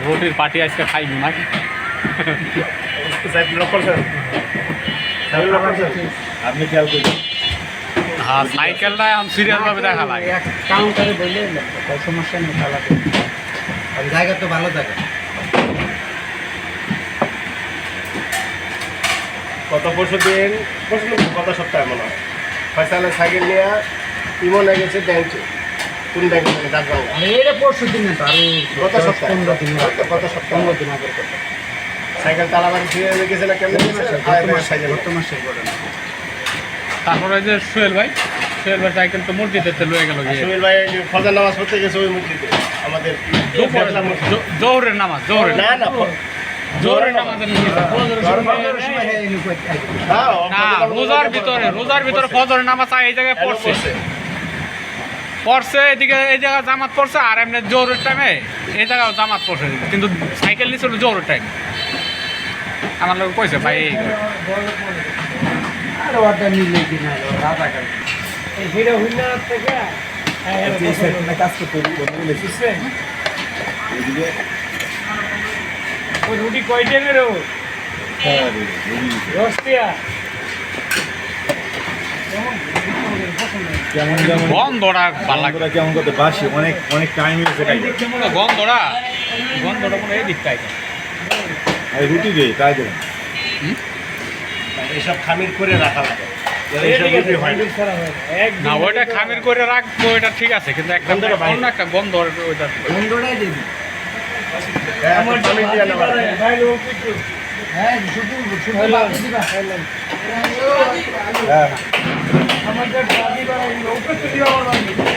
ভোটের পার্টি আজকে খাইবি নাকি? আপনি খেয়াল করবেন। হ্যাঁ, সাইকেলটা এখন সিরিয়াল ভাবে দেখা লাগে। কাউন্টারে বললে সমস্যা নেই, চালাতে জায়গা তো ভালো জায়গা। গত সপ্তাহে মনে হয় ফয়সালের সাইকেল নিয়ে ইমন হয়ে গেছে ব্যাংকে। কোন ব্যাংকে থেকে? ডাকবাংলা। আরে এটা পরশু দিন না তো, আরো গত সপ্তাহে 15 দিন আগে। গত সপ্তাহে 15 দিন আগের কথা। সাইকেল তালাবাড়ি ফিরে গেছে না কেমন সাইকেল? গত মাসের ঘটনা। তারপরে যে সোহেল ভাই সাইকেল তো মসজিদে লয়ে গেল গিয়ে সুনীল ভাই ফজর নামাজ পড়তে গেছে ওই মসজিদে আমাদের জোহরের নামাজ না না জোহরের নামাজের নিয়ে হ্যাঁ, না, রোজার ভিতরে ফজরের নামাজ এই জায়গায় পড়ছে এদিকে এই জায়গায় জামাত পড়ছে, আর এমনি জোহরের টাইমে এই জায়গায় জামাত পড়ছে, কিন্তু সাইকেল নিয়েছিল জোহরের টাইম। আমার লোক কইছে ভাই আর ওটা নিলে কি না রাজা কাল এই হিরো হুইলার থেকে কাজ করতে বুঝছেন। ওই রুটি কয়টা মেরো রস্তিয়া গন্ধটা ভালো লাগে। কেমন করতে বাসি অনেক অনেক টাইম হয়েছে গন্ধটা কোনো এই দিকটাই রুটি দেয় তাই দেবেন। এসব খামির করে রাখা লাগে, না ওইটা খামির করে রাখবো, ওইটা ঠিক আছে, কিন্তু একটা অন্য একটা গন্ধ ওইটা বন্ধুরাই দিবি। হ্যাঁ শুধু শুধু বাকি দিবা। আমাদের দাদি বাড়ি উপরে দিবা।